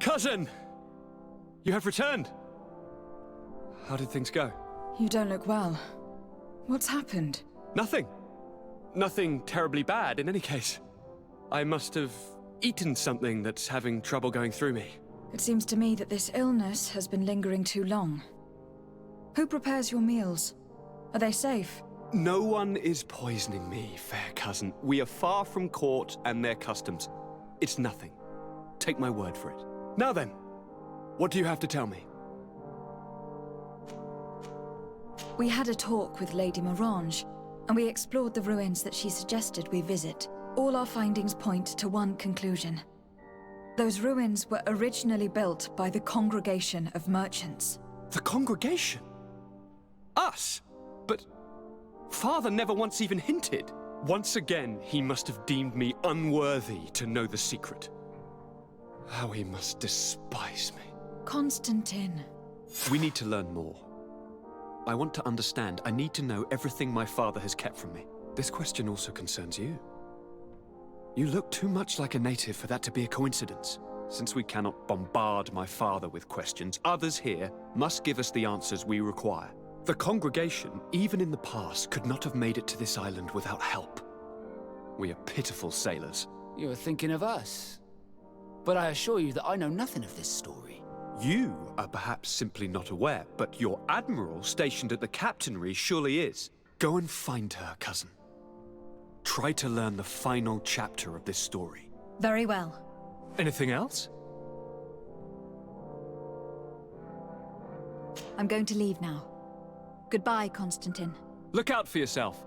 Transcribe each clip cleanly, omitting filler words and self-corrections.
Cousin! You have returned! How did things go? You don't look well. What's happened? Nothing. Nothing terribly bad, in any case. I must have eaten something that's having trouble going through me. It seems to me that this illness has been lingering too long. Who prepares your meals? Are they safe? No one is poisoning me, fair cousin. We are far from court and their customs. It's nothing. Take my word for it. Now then, what do you have to tell me? We had a talk with Lady Morange, and we explored the ruins that she suggested we visit. All our findings point to one conclusion. Those ruins were originally built by the Congregation of Merchants. The Congregation? Us? But Father never once even hinted. Once again, he must have deemed me unworthy to know the secret. How he must despise me. Constantine. We need to learn more. I want to understand. I need to know everything my father has kept from me. This question also concerns you. You look too much like a native for that to be a coincidence. Since we cannot bombard my father with questions, others here must give us the answers we require. The congregation, even in the past, could not have made it to this island without help. We are pitiful sailors. You are thinking of us. But I assure you that I know nothing of this story. You are perhaps simply not aware, but your admiral stationed at the captainry surely is. Go and find her, cousin. Try to learn the final chapter of this story. Very well. Anything else? I'm going to leave now. Goodbye, Constantine. Look out for yourself.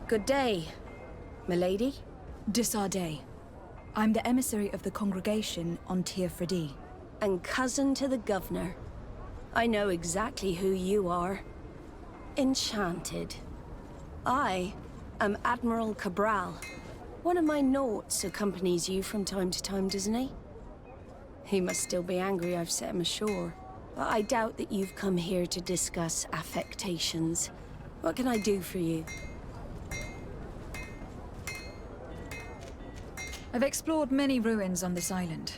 Good day, milady. Disarday. I'm the emissary of the congregation on Tir Freddy. And cousin to the governor. I know exactly who you are. Enchanted. I am Admiral Cabral. One of my naughts accompanies you from time to time, doesn't he? He must still be angry I've set him ashore. But I doubt that you've come here to discuss affectations. What can I do for you? I've explored many ruins on this island.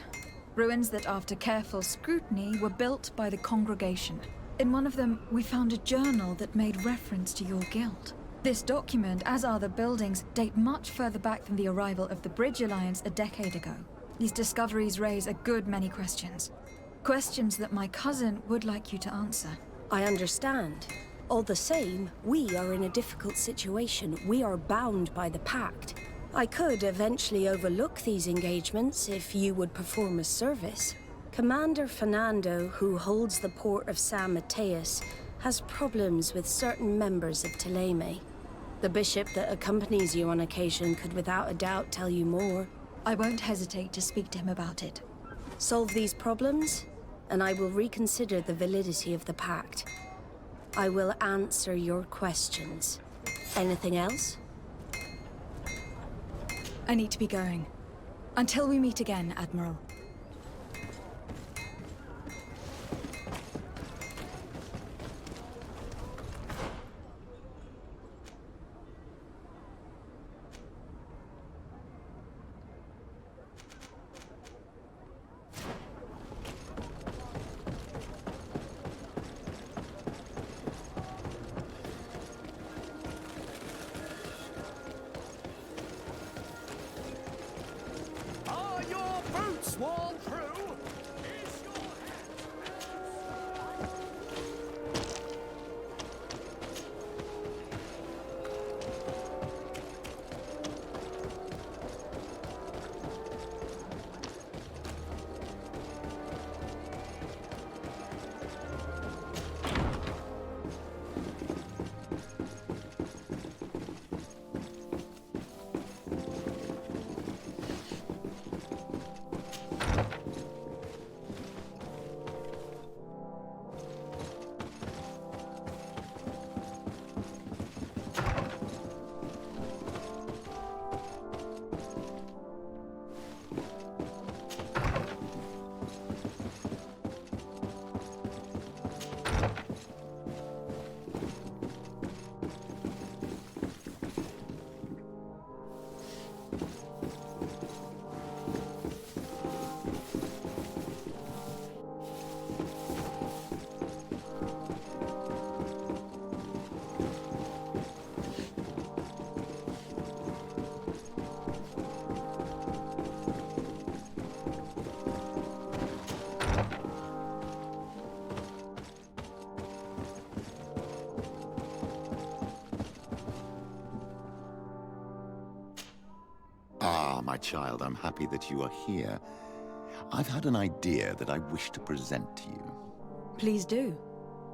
Ruins that, after careful scrutiny, were built by the congregation. In one of them, we found a journal that made reference to your guild. This document, as are the buildings, date much further back than the arrival of the Bridge Alliance a decade ago. These discoveries raise a good many questions. Questions that my cousin would like you to answer. I understand. All the same, we are in a difficult situation. We are bound by the pact. I could eventually overlook these engagements if you would perform a service. Commander Fernando, who holds the port of San Mateus, has problems with certain members of Teleme. The bishop that accompanies you on occasion could without a doubt tell you more. I won't hesitate to speak to him about it. Solve these problems, and I will reconsider the validity of the pact. I will answer your questions. Anything else? I need to be going. Until we meet again, Admiral. my child, I'm happy that you are here. I've had an idea that I wish to present to you. Please do.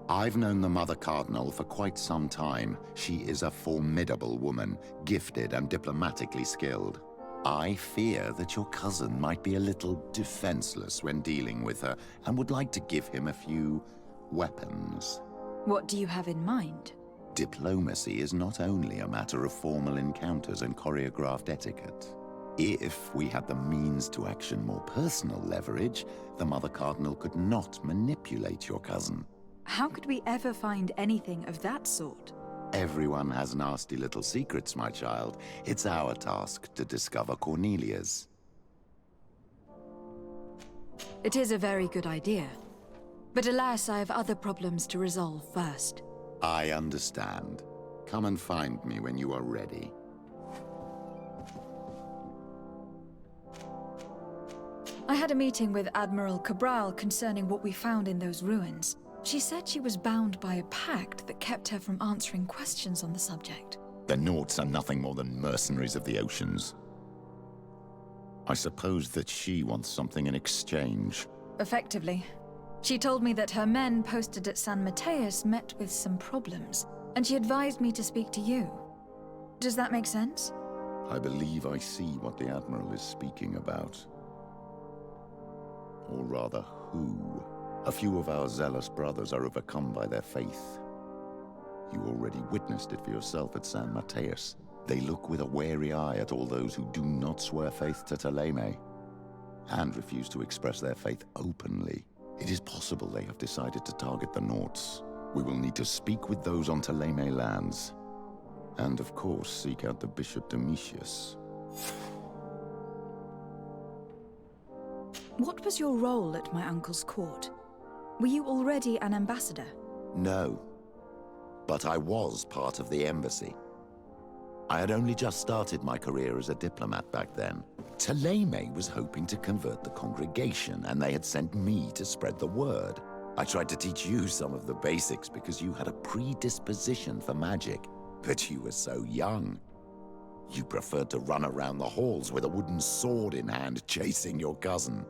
I've known the Mother Cardinal for quite some time. She is a formidable woman, gifted and diplomatically skilled. I fear that your cousin might be a little defenseless when dealing with her, and would like to give him a few weapons. What do you have in mind? Diplomacy is not only a matter of formal encounters and choreographed etiquette. If we had the means to action more personal leverage, the Mother Cardinal could not manipulate your cousin. How could we ever find anything of that sort? Everyone has nasty little secrets, my child. It's our task to discover Cornelia's. It is a very good idea. But alas, I have other problems to resolve first. I understand. Come and find me when you are ready. I had a meeting with Admiral Cabral concerning what we found in those ruins. She said she was bound by a pact that kept her from answering questions on the subject. The Nauts are nothing more than mercenaries of the oceans. I suppose that she wants something in exchange. Effectively. She told me that her men posted at San Mateus met with some problems, and she advised me to speak to you. Does that make sense? I believe I see what the Admiral is speaking about. Or rather, who. A few of our zealous brothers are overcome by their faith. You already witnessed it for yourself at San Mateus. They look with a wary eye at all those who do not swear faith to Thélème, and refuse to express their faith openly. It is possible they have decided to target the Nauts. We will need to speak with those on Thélème lands. And of course, seek out the Bishop Domitius. What was your role at my uncle's court? Were you already an ambassador? No. But I was part of the embassy. I had only just started my career as a diplomat back then. Thélème was hoping to convert the congregation, and they had sent me to spread the word. I tried to teach you some of the basics because you had a predisposition for magic, but you were so young. You preferred to run around the halls with a wooden sword in hand, chasing your cousin.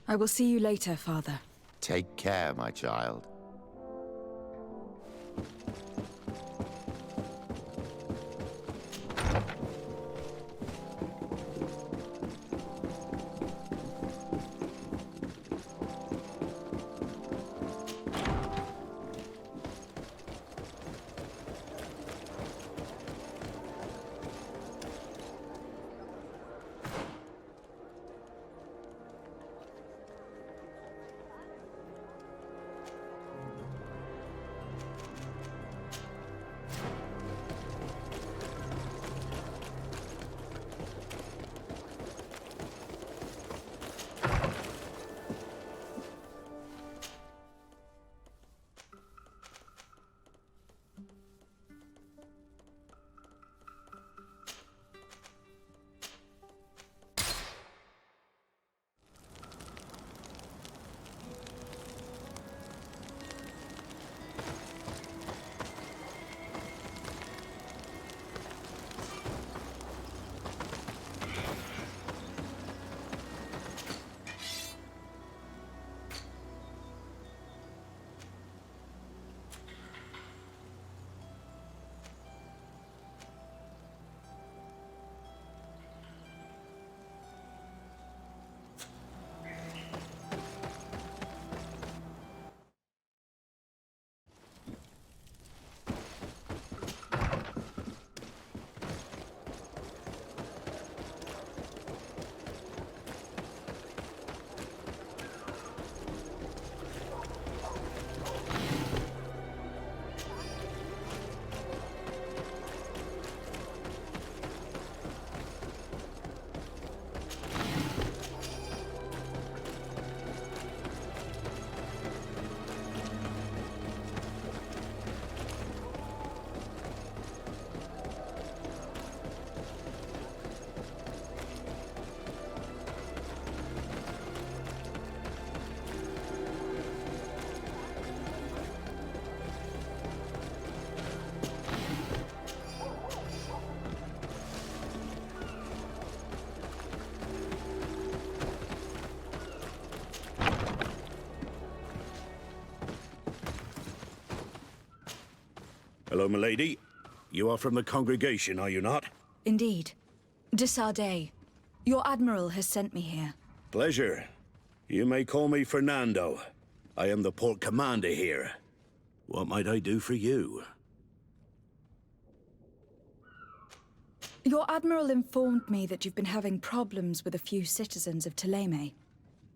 I will see you later, Father. Take care, my child. Hello, milady. You are from the congregation, are you not? Indeed. De Sardet, your admiral has sent me here. Pleasure. You may call me Fernando. I am the port commander here. What might I do for you? Your admiral informed me that you've been having problems with a few citizens of Thélème.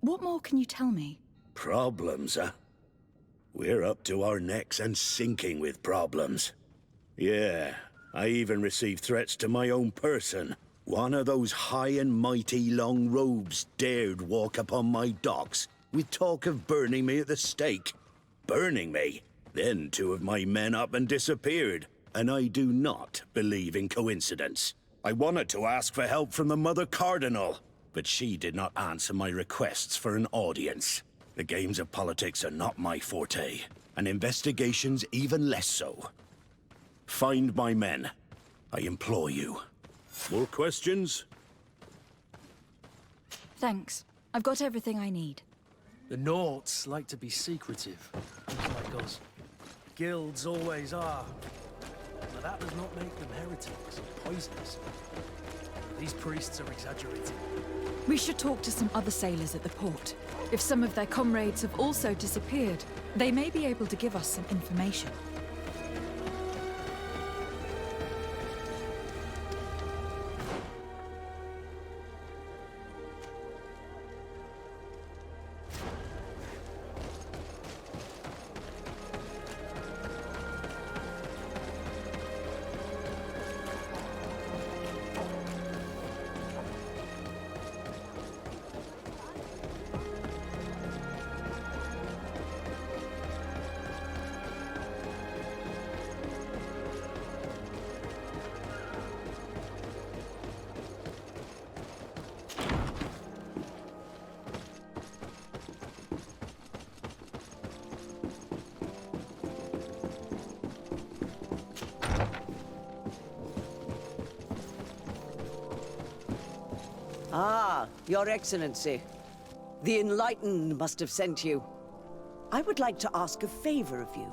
What more can you tell me? Problems, huh? We're up to our necks and sinking with problems. Yeah, I even received threats to my own person. One of those high and mighty long robes dared walk upon my docks with talk of burning me at the stake. Burning me? Then two of my men up and disappeared, and I do not believe in coincidence. I wanted to ask for help from the Mother Cardinal, but she did not answer my requests for an audience. The games of politics are not my forte, and investigations even less so. Find my men. I implore you. More questions? Thanks. I've got everything I need. The Nauts like to be secretive, like us. Guilds always are. But that does not make them heretics or poisonous. These priests are exaggerating. We should talk to some other sailors at the port. If some of their comrades have also disappeared, they may be able to give us some information. Ah, Your Excellency. The Enlightened must have sent you. I would like to ask a favor of you.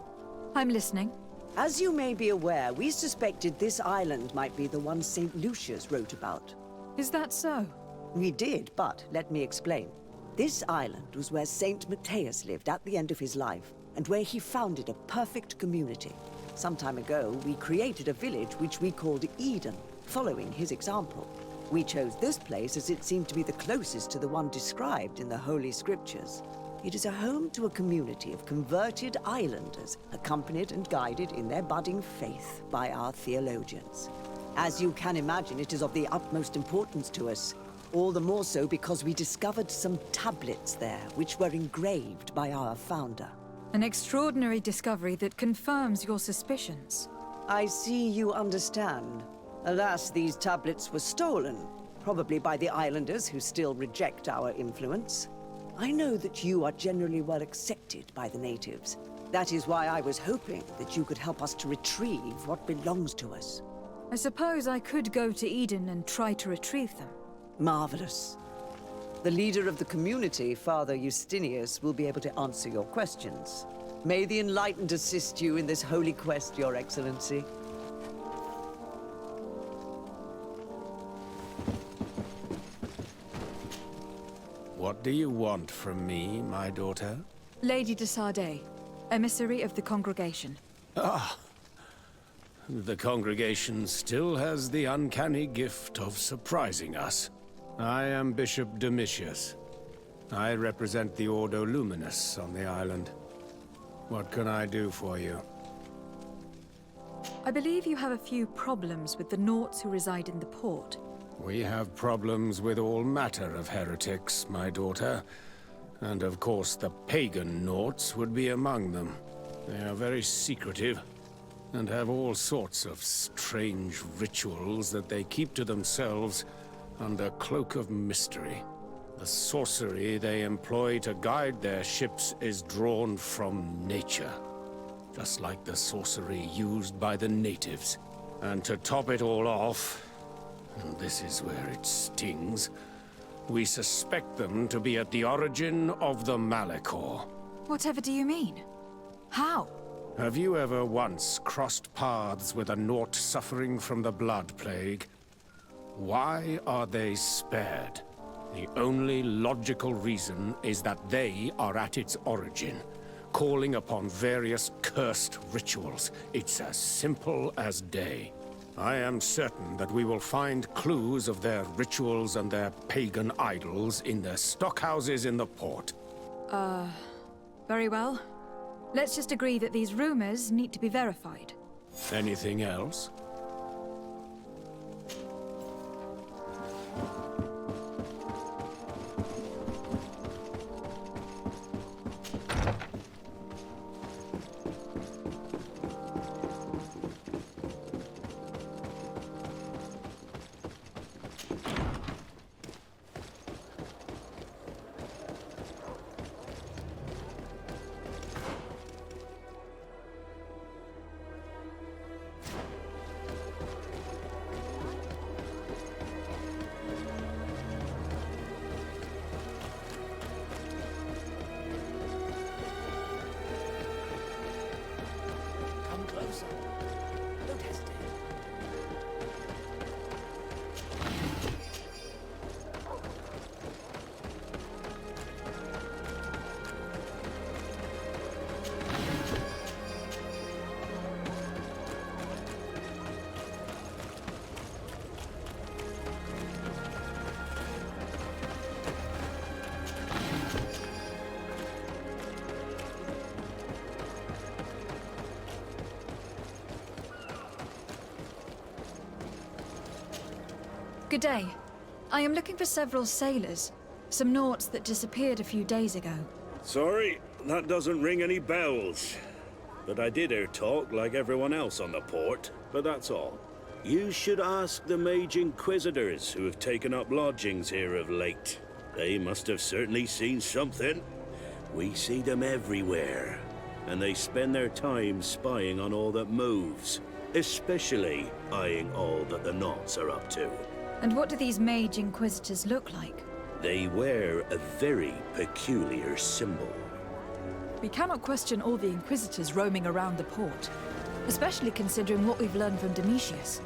I'm listening. As you may be aware, we suspected this island might be the one St. Lucius wrote about. Is that so? We did, but let me explain. This island was where St. Matthias lived at the end of his life, and where he founded a perfect community. Some time ago, we created a village which we called Eden, following his example. We chose this place as it seemed to be the closest to the one described in the Holy Scriptures. It is a home to a community of converted islanders, accompanied and guided in their budding faith by our theologians. As you can imagine, it is of the utmost importance to us, all the more so because we discovered some tablets there which were engraved by our founder. An extraordinary discovery that confirms your suspicions. I see you understand. Alas, these tablets were stolen, probably by the islanders who still reject our influence. I know that you are generally well accepted by the natives. That is why I was hoping that you could help us to retrieve what belongs to us. I suppose I could go to Eden and try to retrieve them. Marvelous. The leader of the community, Father Justinius, will be able to answer your questions. May the Enlightened assist you in this holy quest, Your Excellency. What do you want from me, my daughter? Lady de Sardet, emissary of the congregation. Ah, the congregation still has the uncanny gift of surprising us. I am Bishop Domitius. I represent the Ordo Luminous on the island. What can I do for you? I believe you have a few problems with the Nauts who reside in the port. We have problems with all matter of heretics, my daughter. And of course the pagan Nauts would be among them. They are very secretive, and have all sorts of strange rituals that they keep to themselves under cloak of mystery. The sorcery they employ to guide their ships is drawn from nature, just like the sorcery used by the natives. And to top it all off, and this is where it stings, we suspect them to be at the origin of the Malachor. Whatever do you mean? How? Have you ever once crossed paths with a Naut suffering from the blood plague? Why are they spared? The only logical reason is that they are at its origin, calling upon various cursed rituals. It's as simple as day. I am certain that we will find clues of their rituals and their pagan idols in their stockhouses in the port. Very well. Let's just agree that these rumors need to be verified. Anything else? Come closer. Don't hesitate. Good day. I am looking for several sailors. Some Nauts that disappeared a few days ago. Sorry, that doesn't ring any bells. But I did hear talk like everyone else on the port, but that's all. You should ask the Mage Inquisitors who have taken up lodgings here of late. They must have certainly seen something. We see them everywhere, and they spend their time spying on all that moves, especially eyeing all that the Nauts are up to. And what do these Mage Inquisitors look like? They wear a very peculiar symbol. We cannot question all the Inquisitors roaming around the port, especially considering what we've learned from Domitius.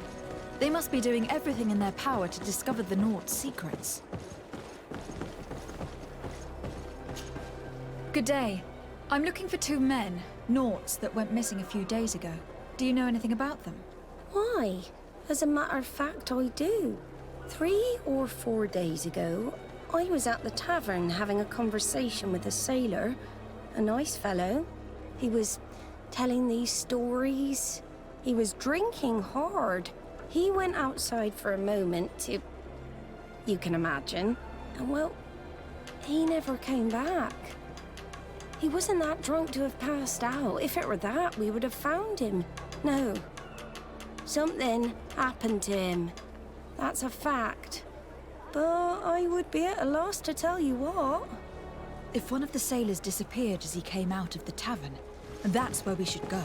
They must be doing everything in their power to discover the Naut's secrets. Good day. I'm looking for two men, Nauts, that went missing a few days ago. Do you know anything about them? Why? As a matter of fact, I do. 3 or 4 days ago, I was at the tavern having a conversation with a sailor. A nice fellow. He was telling these stories. He was drinking hard. He went outside for a moment to... you can imagine. And well, he never came back. He wasn't that drunk to have passed out. If it were that, we would have found him. No. Something happened to him. That's a fact. But I would be at a loss to tell you what. If one of the sailors disappeared as he came out of the tavern, that's where we should go.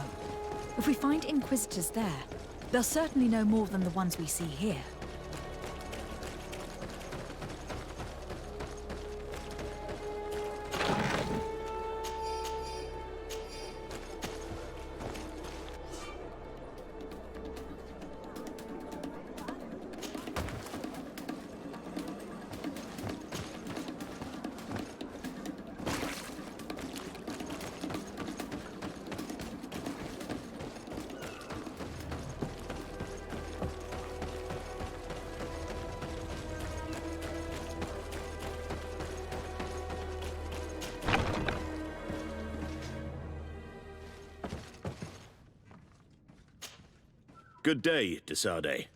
If we find Inquisitors there, they'll certainly know more than the ones we see here. Good day, Desade.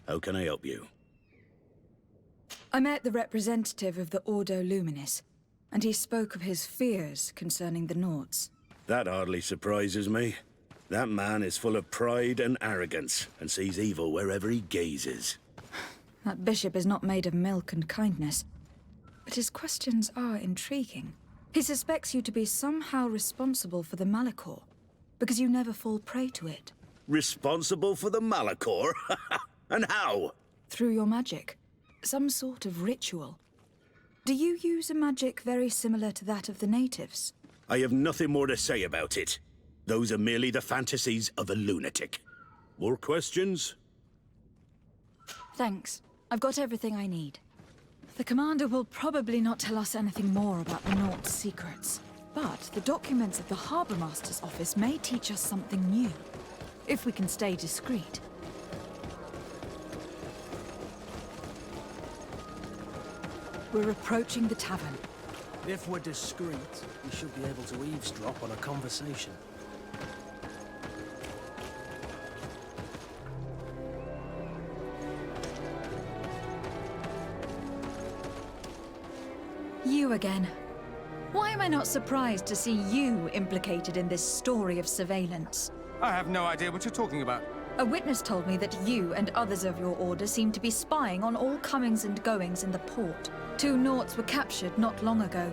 How can I help you? I met the representative of the Ordo Luminis, and he spoke of his fears concerning the Nauts. That hardly surprises me. That man is full of pride and arrogance, and sees evil wherever he gazes. That bishop is not made of milk and kindness, but his questions are intriguing. He suspects you to be somehow responsible for the Malachor, because you never fall prey to it. Responsible for the Malachor? And how? Through your magic. Some sort of ritual. Do you use a magic very similar to that of the natives? I have nothing more to say about it. Those are merely the fantasies of a lunatic. More questions? Thanks. I've got everything I need. The commander will probably not tell us anything more about the Naught's secrets. But the documents at the Harbour Master's office may teach us something new, if we can stay discreet. We're approaching the tavern. If we're discreet, we should be able to eavesdrop on a conversation. You again. Why am I not surprised to see you implicated in this story of surveillance? I have no idea what you're talking about. A witness told me that you and others of your order seem to be spying on all comings and goings in the port. 2 Naughts were captured not long ago.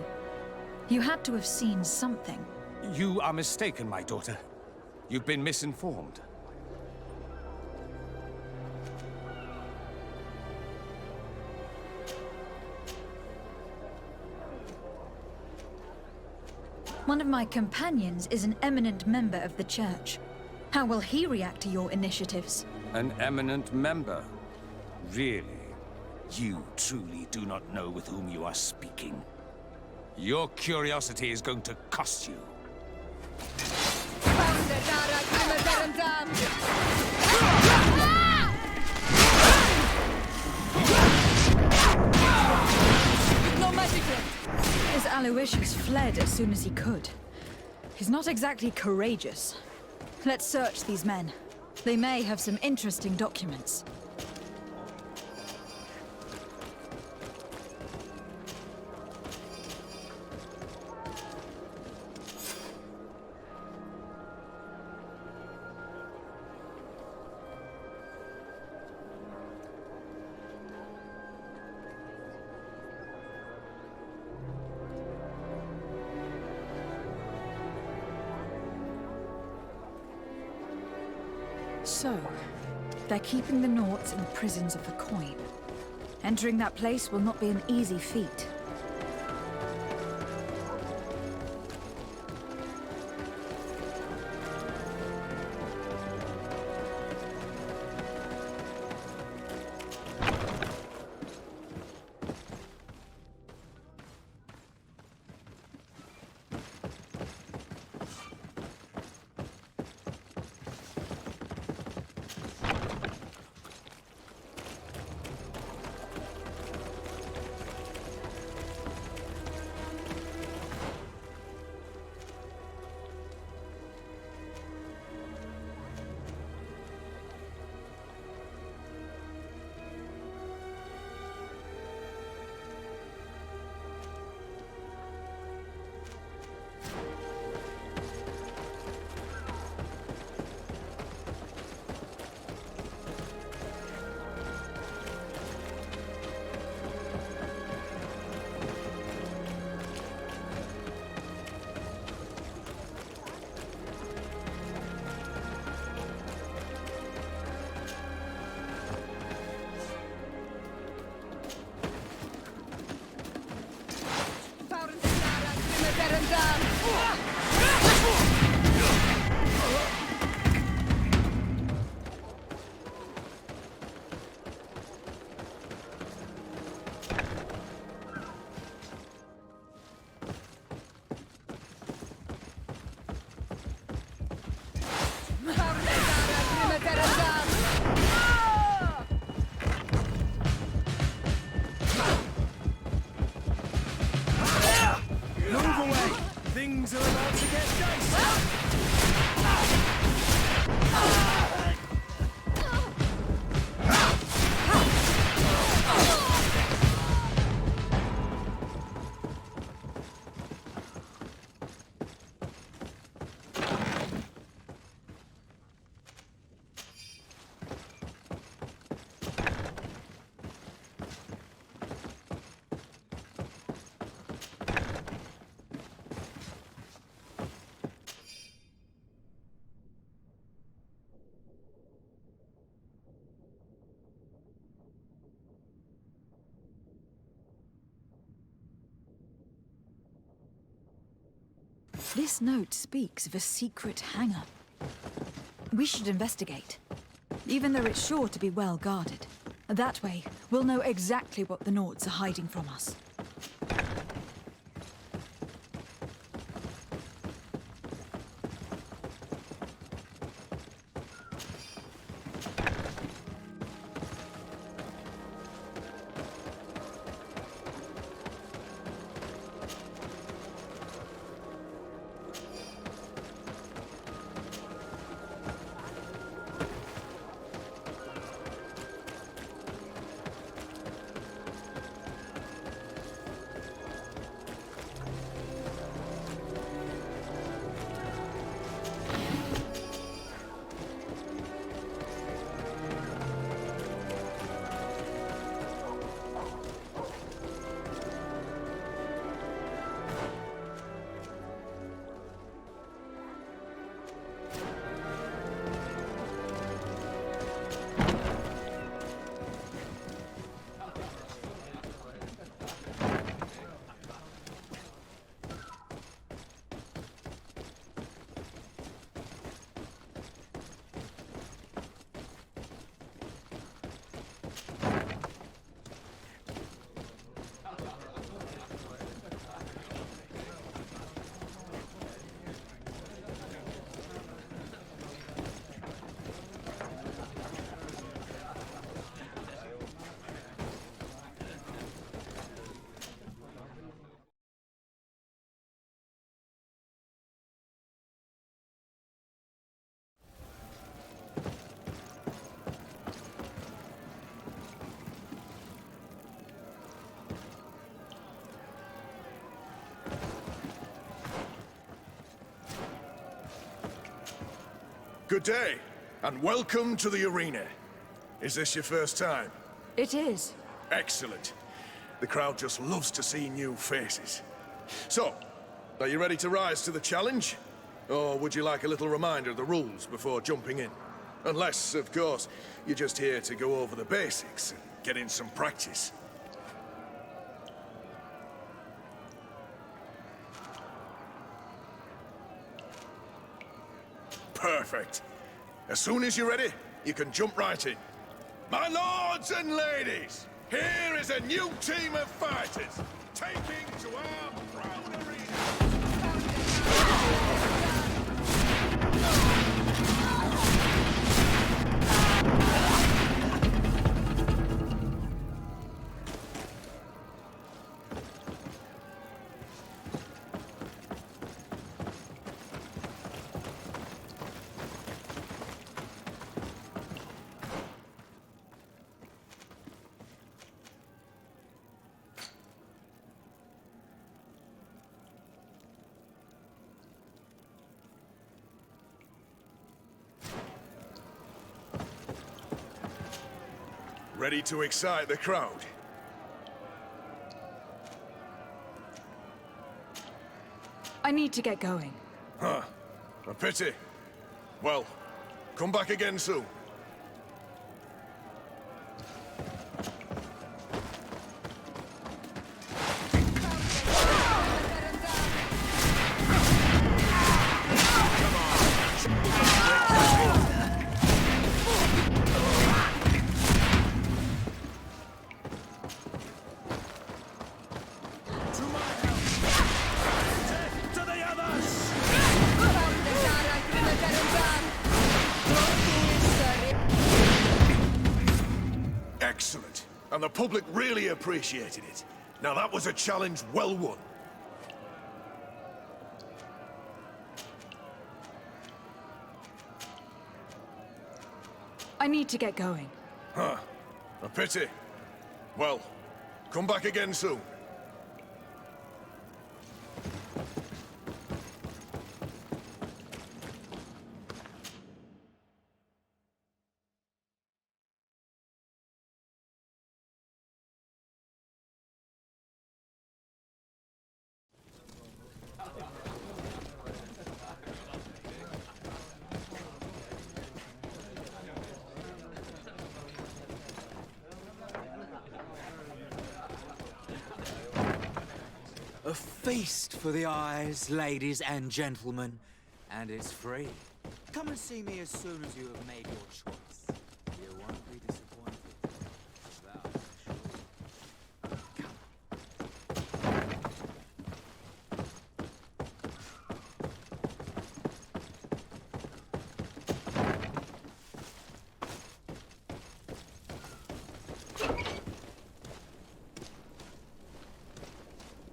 You had to have seen something. You are mistaken, my daughter. You've been misinformed. One of my companions is an eminent member of the Church. How will he react to your initiatives? An eminent member? Really? You truly do not know with whom you are speaking. Your curiosity is going to cost you. His Aloysius fled as soon as he could. He's not exactly courageous. Let's search these men. They may have some interesting documents. So, they're keeping the Naughts in the prisons of the coin. Entering that place will not be an easy feat. Things are about to get dicey. This note speaks of a secret hangar. We should investigate, even though it's sure to be well guarded. That way, we'll know exactly what the Nauts are hiding from us. Good day, and welcome to the arena. Is this your first time? It is. Excellent. The crowd just loves to see new faces. So, are you ready to rise to the challenge? Or would you like a little reminder of the rules before jumping in? Unless, of course, you're just here to go over the basics and get in some practice. Perfect. As soon as you're ready, you can jump right in. My lords and ladies, here is a new team of fighters, taking to our proud arena. Ready to excite the crowd? I need to get going. Huh. A pity. Well, come back again soon. Excellent. And the public really appreciated it. Now that was a challenge well won. I need to get going. Huh. A pity. Well, come back again soon. feast for the eyes, ladies and gentlemen, and it's free. Come and see me as soon as you have made your choice. You won't be disappointed. That I'm sure.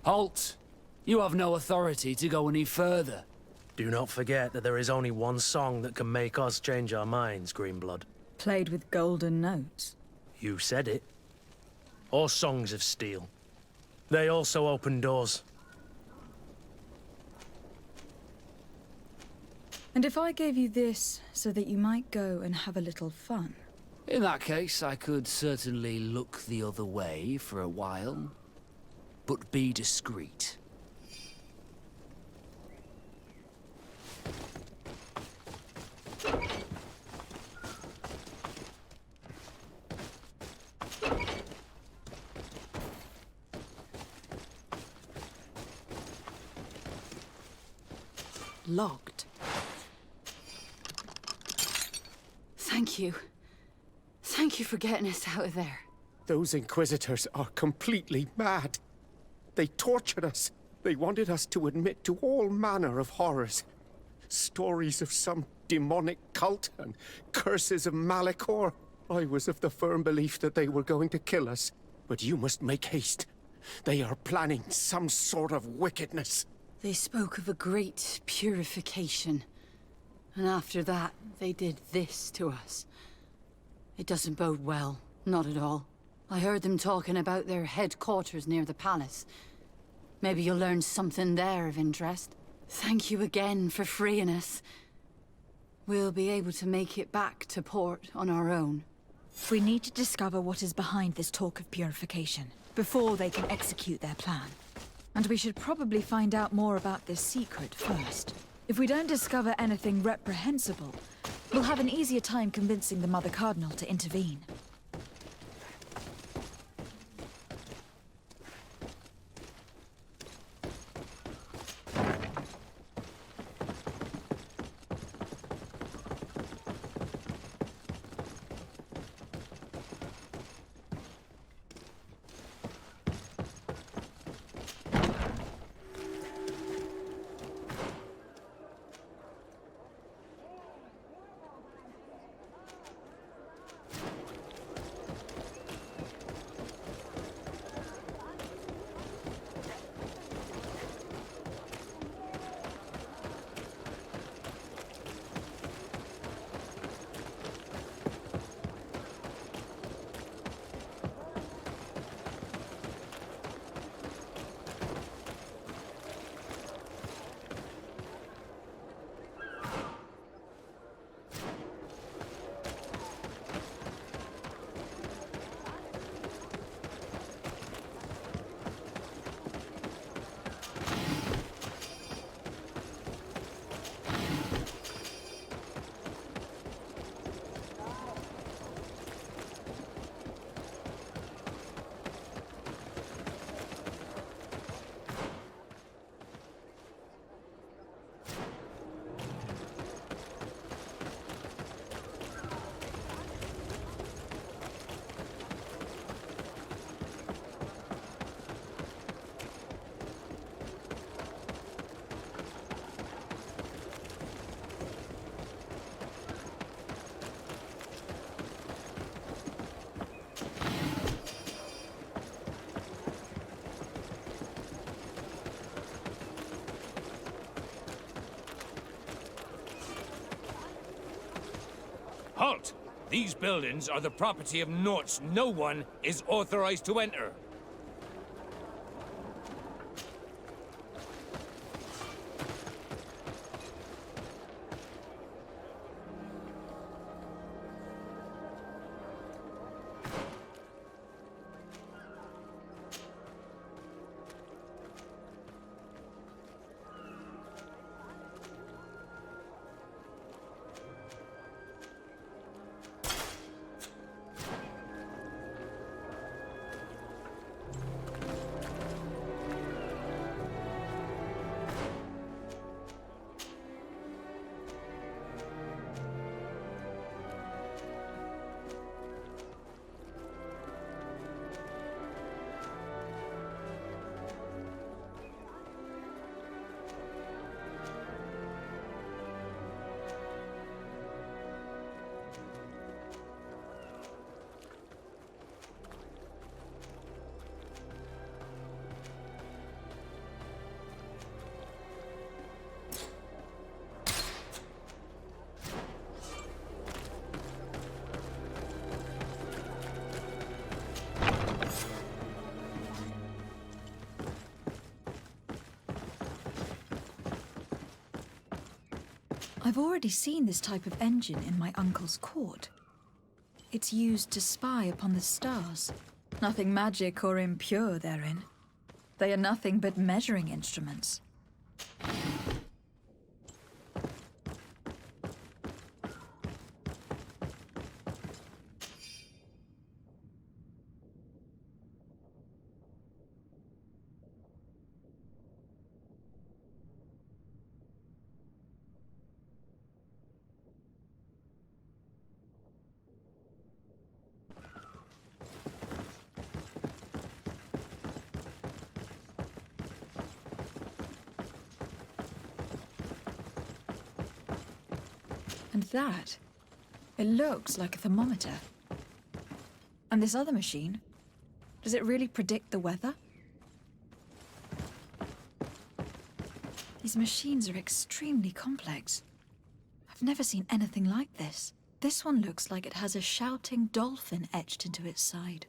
Halt! You have no authority to go any further. Do not forget that there is only one song that can make us change our minds, Greenblood. Played with golden notes. You said it. Or songs of steel. They also open doors. And if I gave you this so that you might go and have a little fun? In that case, I could certainly look the other way for a while. But be discreet. Locked. Thank you. Thank you for getting us out of there. Those Inquisitors are completely mad. They tortured us. They wanted us to admit to all manner of horrors. Stories of some demonic cult and curses of Malachor. I was of the firm belief that they were going to kill us. But you must make haste. They are planning some sort of wickedness. They spoke of a great purification. And after that, they did this to us. It doesn't bode well. Not at all. I heard them talking about their headquarters near the palace. Maybe you'll learn something there of interest. Thank you again for freeing us. We'll be able to make it back to port on our own. We need to discover what is behind this talk of purification, before they can execute their plan. And we should probably find out more about this secret first. If we don't discover anything reprehensible, we'll have an easier time convincing the Mother Cardinal to intervene. Halt! These buildings are the property of Norts no one is authorized to enter. I've already seen this type of engine in my uncle's court. It's used to spy upon the stars. Nothing magic or impure therein. They are nothing but measuring instruments. And that, it looks like a thermometer. And this other machine, does it really predict the weather? These machines are extremely complex. I've never seen anything like this. This one looks like it has a shouting dolphin etched into its side.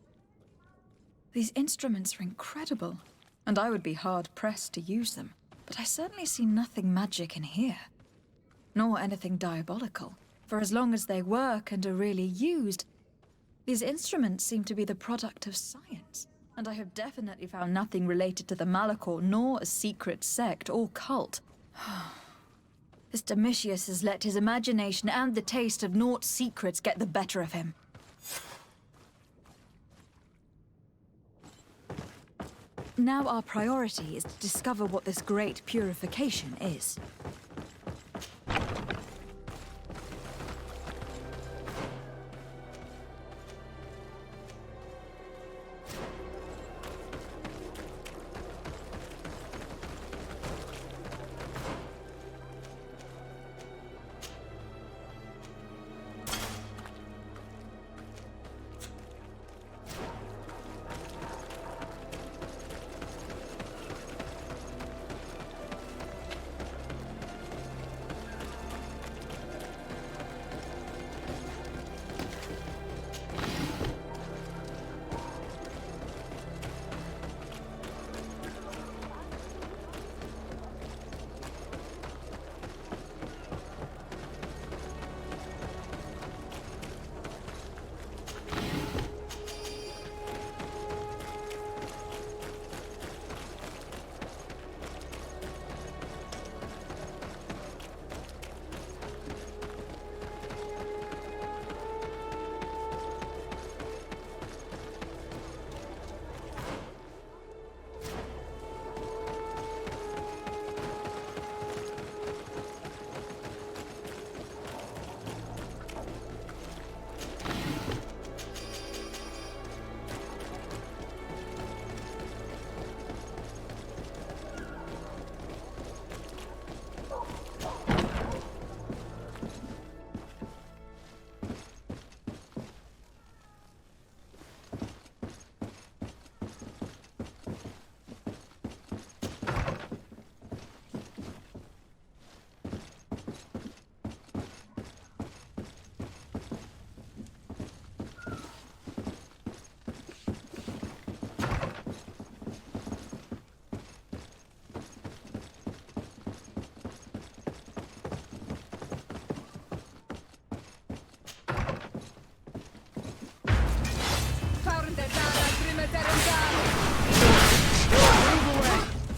These instruments are incredible, and I would be hard-pressed to use them. But I certainly see nothing magic in here. Nor anything diabolical. For as long as they work and are really used, these instruments seem to be the product of science. And I have definitely found nothing related to the Malachor, nor a secret sect or cult. This Domitius has let his imagination and the taste of Naught's secrets get the better of him. Now our priority is to discover what this great purification is.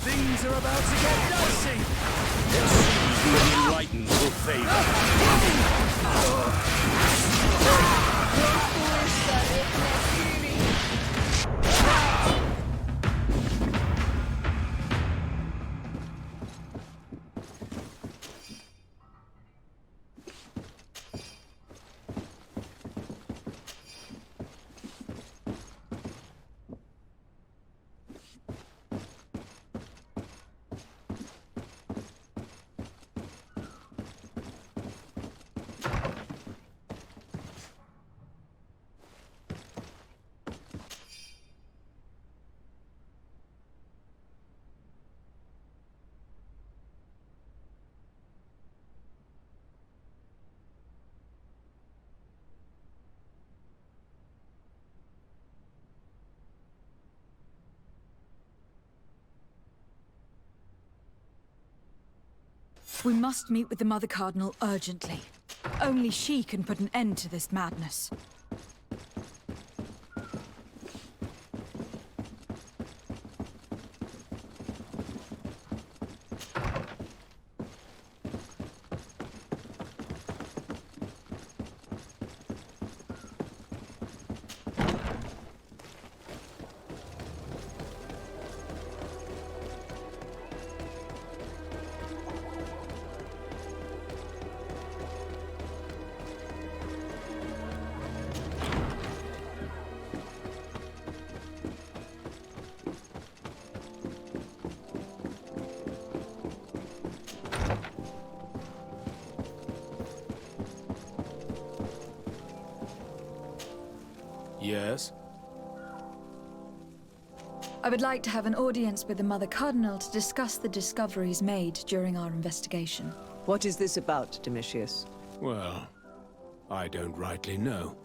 Things are about to get dicey! It seems the enlightened will favor. We must meet with the Mother Cardinal urgently. Only she can put an end to this madness. Yes? I would like to have an audience with the Mother Cardinal to discuss the discoveries made during our investigation. What is this about, Domitius? Well, I don't rightly know.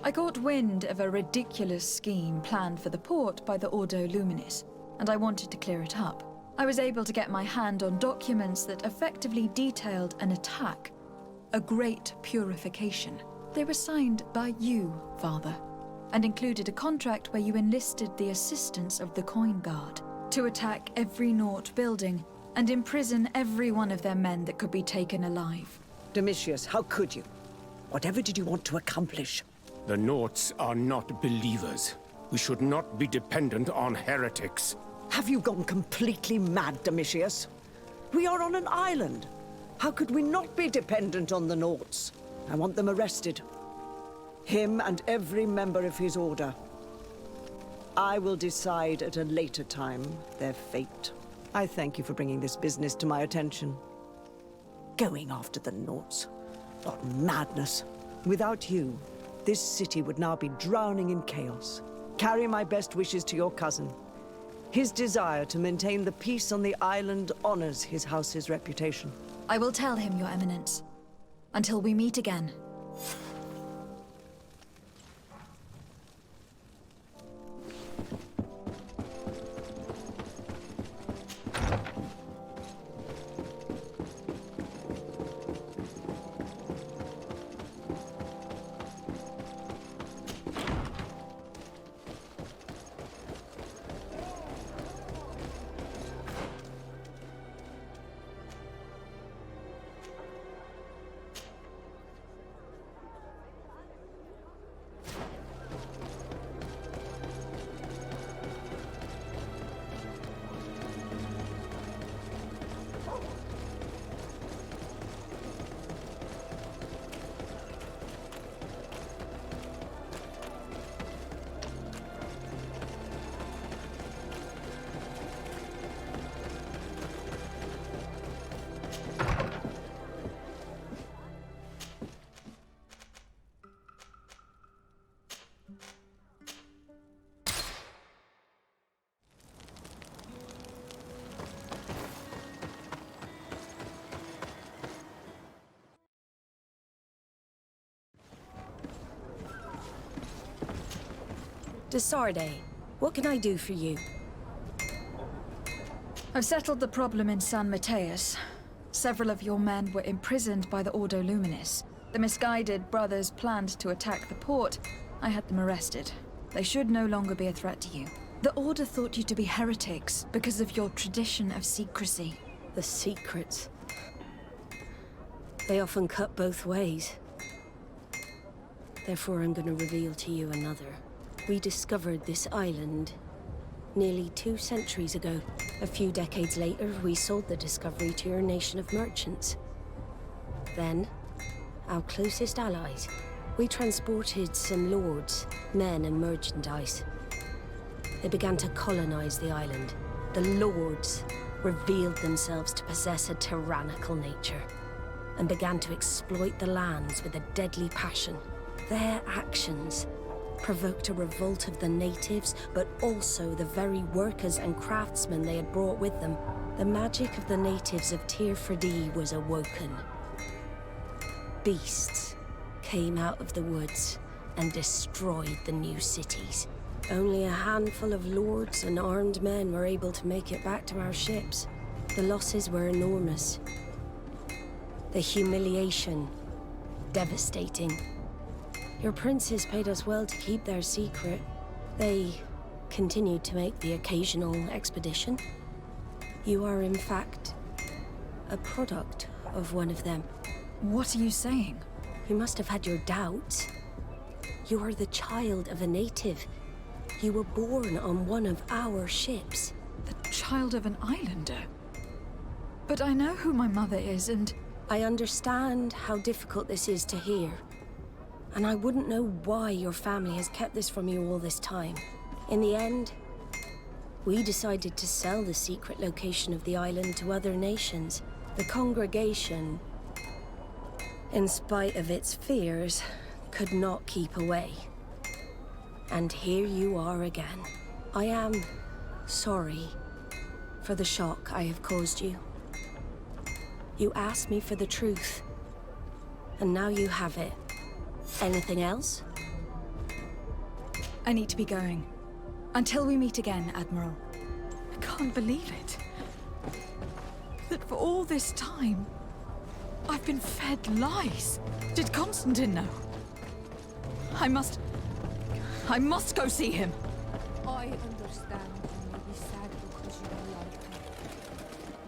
I caught wind of a ridiculous scheme planned for the port by the Ordo Luminis, and I wanted to clear it up. I was able to get my hand on documents that effectively detailed an attack, a great purification. They were signed by you, Father, and included a contract where you enlisted the assistance of the Coin Guard to attack every Naut building and imprison every one of their men that could be taken alive. Domitius, how could you? Whatever did you want to accomplish? The Nauts are not believers. We should not be dependent on heretics. Have you gone completely mad, Domitius? We are on an island. How could we not be dependent on the Nauts? I want them arrested. Him and every member of his order. I will decide at a later time their fate. I thank you for bringing this business to my attention. Going after the Nauts. What madness. Without you, this city would now be drowning in chaos. Carry my best wishes to your cousin. His desire to maintain the peace on the island honors his house's reputation. I will tell him, Your Eminence. Until we meet again. Desarde, what can I do for you? I've settled the problem in San Mateus. Several of your men were imprisoned by the Ordo Luminis. The misguided brothers planned to attack the port. I had them arrested. They should no longer be a threat to you. The Order thought you to be heretics because of your tradition of secrecy. The secrets. They often cut both ways. Therefore, I'm going to reveal to you another. We discovered this island nearly 2 centuries ago. A few decades later, we sold the discovery to your nation of merchants. Then, our closest allies, we transported some lords, men and merchandise. They began to colonize the island. The lords revealed themselves to possess a tyrannical nature and began to exploit the lands with a deadly passion. Their actions provoked a revolt of the natives, but also the very workers and craftsmen they had brought with them. The magic of the natives of Tir Freddy was awoken. Beasts came out of the woods and destroyed the new cities. Only a handful of lords and armed men were able to make it back to our ships. The losses were enormous. The humiliation, devastating. Your princes paid us well to keep their secret. They continued to make the occasional expedition. You are, in fact, a product of one of them. What are you saying? You must have had your doubts. You are the child of a native. You were born on one of our ships. The child of an islander? But I know who my mother is, and... I understand how difficult this is to hear. And I wouldn't know why your family has kept this from you all this time. In the end, we decided to sell the secret location of the island to other nations. The congregation, in spite of its fears, could not keep away. And here you are again. I am sorry for the shock I have caused you. You asked me for the truth, and now you have it. Anything else? I need to be going. Until we meet again, Admiral. I can't believe it. That for all this time, I've been fed lies. Did Constantine know? I must go see him. I understand you may be sad because you love her.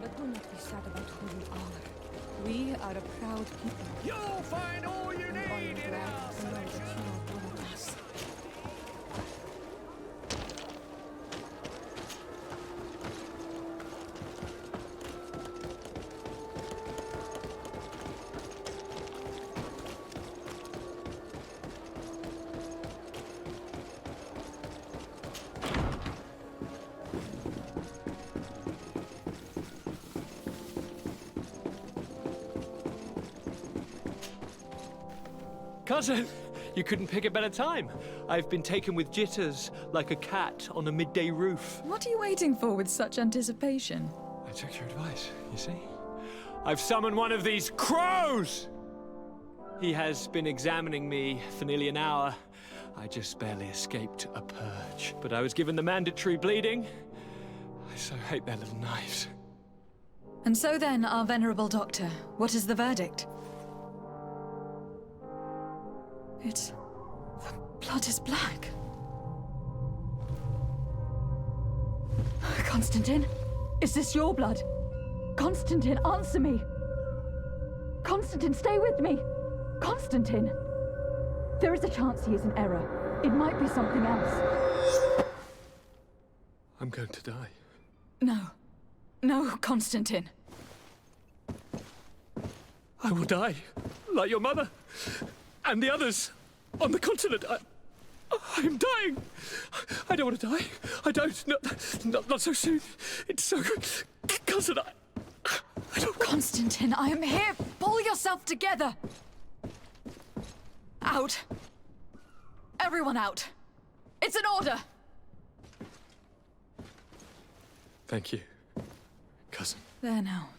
But do not be sad about who you are. We are a proud people. You'll find all you need in our to know that you are one of us. Cousin, you couldn't pick a better time. I've been taken with jitters, like a cat on a midday roof. What are you waiting for with such anticipation? I took your advice, you see? I've summoned one of these crows! He has been examining me for nearly an hour. I just barely escaped a purge. But I was given the mandatory bleeding. I so hate their little knives. And so then, our venerable doctor, what is the verdict? The blood is black. Constantine, is this your blood? Constantine, answer me! Constantine, stay with me! Constantine! There is a chance he is in error. It might be something else. I'm going to die. No. No, Constantine. I will die, like your mother, and the others on the continent. I'm dying. I don't want to die. I don't. Not so soon. It's so... Cousin, I don't... Constantine, I am here. Pull yourself together. Out. Everyone out. It's an order. Thank you, cousin. There now.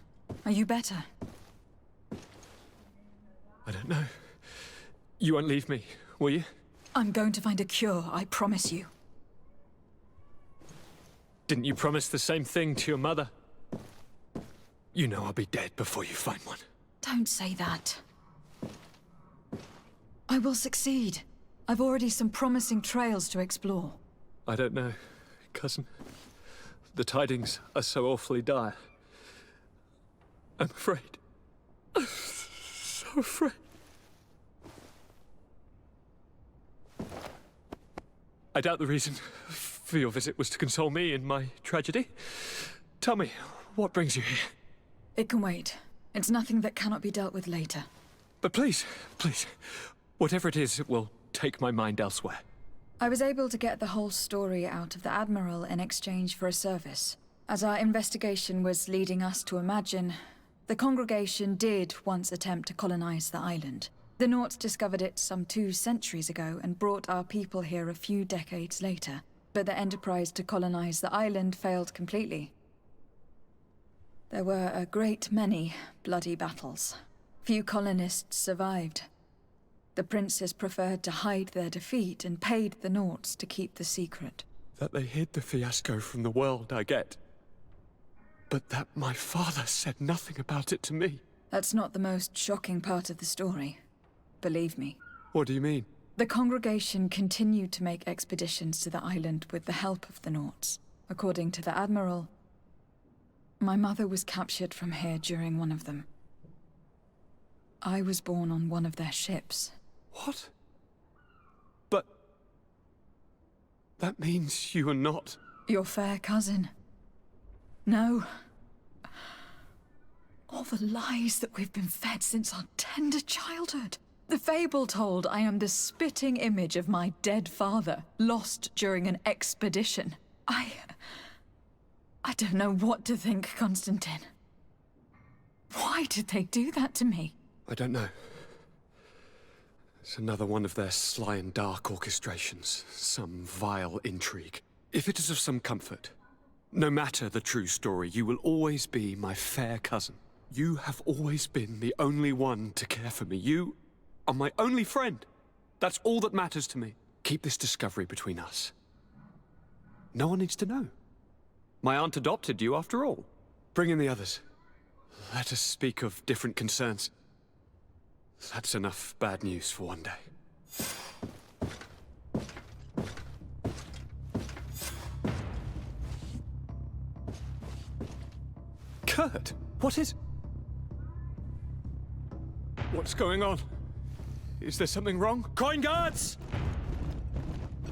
Are you better? I don't know. You won't leave me, will you? I'm going to find a cure, I promise you. Didn't you promise the same thing to your mother? You know I'll be dead before you find one. Don't say that. I will succeed. I've already some promising trails to explore. I don't know, cousin. The tidings are so awfully dire. I'm afraid. I'm so afraid. I doubt the reason for your visit was to console me in my tragedy. Tell me, what brings you here? It can wait. It's nothing that cannot be dealt with later. But please, whatever it is, it will take my mind elsewhere. I was able to get the whole story out of the Admiral in exchange for a service. As our investigation was leading us to imagine, the congregation did once attempt to colonize the island. The Nauts discovered it some 2 centuries ago and brought our people here a few decades later. But the enterprise to colonize the island failed completely. There were a great many bloody battles. Few colonists survived. The princes preferred to hide their defeat and paid the Naughts to keep the secret. That they hid the fiasco from the world, I get. But that my father said nothing about it to me. That's not the most shocking part of the story. Believe me. What do you mean? The congregation continued to make expeditions to the island with the help of the Naughts. According to the Admiral, my mother was captured from here during one of them. I was born on one of their ships. What? But... that means you are not... Your fair cousin. No. All the lies that we've been fed since our tender childhood. The fable told I am the spitting image of my dead father, lost during an expedition. I don't know what to think, Constantine. Why did they do that to me? I don't know. It's another one of their sly and dark orchestrations. Some vile intrigue. If it is of some comfort, no matter the true story, you will always be my fair cousin. You have always been the only one to care for me. You are my only friend. That's all that matters to me. Keep this discovery between us. No one needs to know. My aunt adopted you after all. Bring in the others. Let us speak of different concerns. That's enough bad news for one day. Kurt, what is... What's going on? Is there something wrong? Coin guards!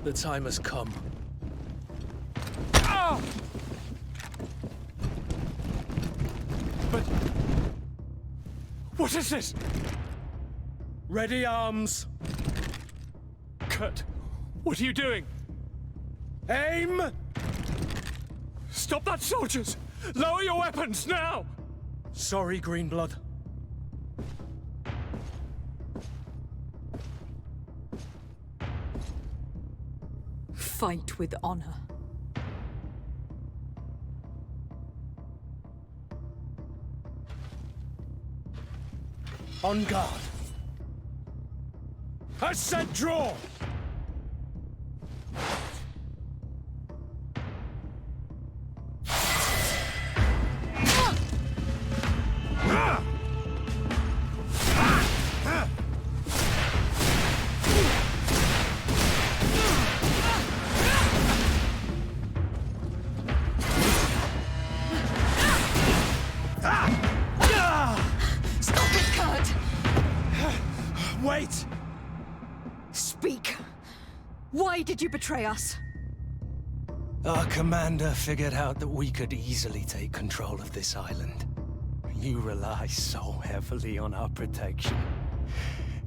The time has come. Ah! But... what is this? Ready arms! Kurt, what are you doing? Aim! Stop that, soldiers! Lower your weapons, now! Sorry, Greenblood. Fight with honor. On guard. I said draw! Stop it, Kurt! Wait! Speak. Why did you betray us? Our commander figured out that we could easily take control of this island. You rely so heavily on our protection.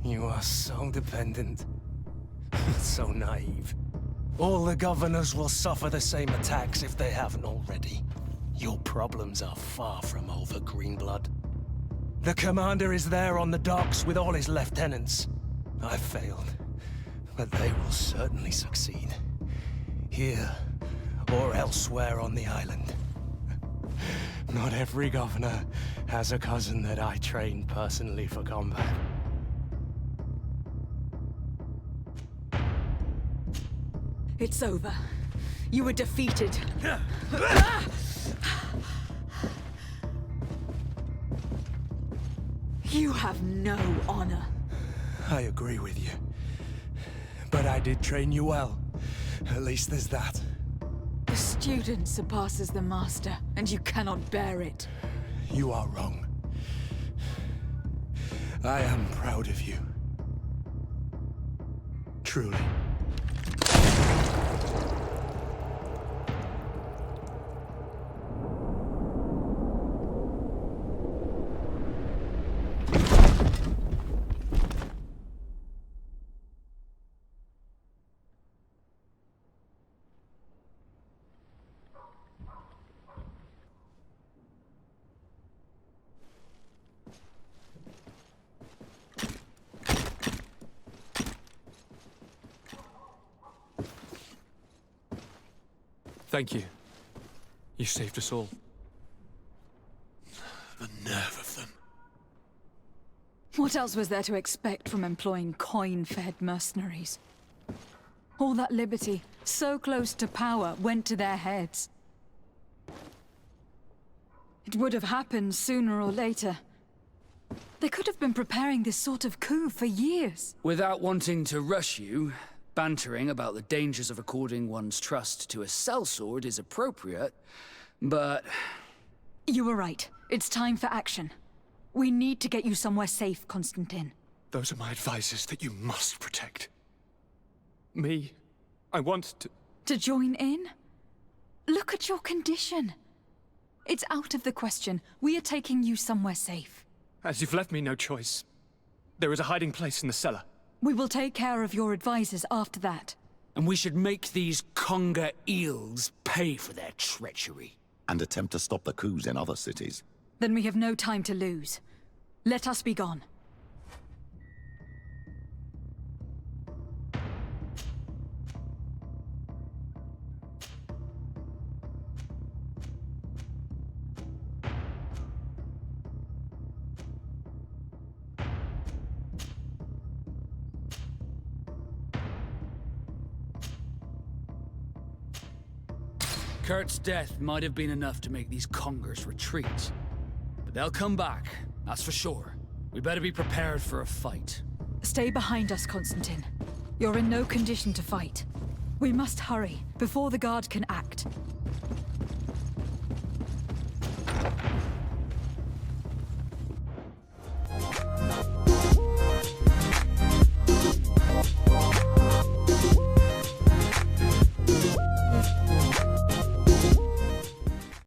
You are so dependent. So naive. All the governors will suffer the same attacks if they haven't already. Your problems are far from over, Greenblood. The commander is there on the docks with all his lieutenants. I failed, but they will certainly succeed. Here, or elsewhere on the island. Not every governor has a cousin that I trained personally for combat. It's over. You were defeated. You have no honor. I agree with you. But I did train you well. At least there's that. The student surpasses the master, and you cannot bear it. You are wrong. I am proud of you. Truly. Thank you. You saved us all. The nerve of them. What What else was there to expect from employing coin-fed mercenaries? All that liberty, so close to power, went to their heads. It would have happened sooner or later. They could have been preparing this sort of coup for years. Without wanting to rush you, bantering about the dangers of according one's trust to a sellsword is appropriate, but... You were right. It's time for action. We need to get you somewhere safe, Constantine. Those are my advisors that you must protect. Me, I want to... To join in? Look at your condition. It's out of the question. We are taking you somewhere safe. As you've left me no choice. There is a hiding place in the cellar. We will take care of your advisors after that. And we should make these conger eels pay for their treachery. And attempt to stop the coups in other cities. Then we have no time to lose. Let us be gone. Kurt's death might have been enough to make these congers retreat. But they'll come back, that's for sure. We better be prepared for a fight. Stay behind us, Constantine. You're in no condition to fight. We must hurry, before the guard can act.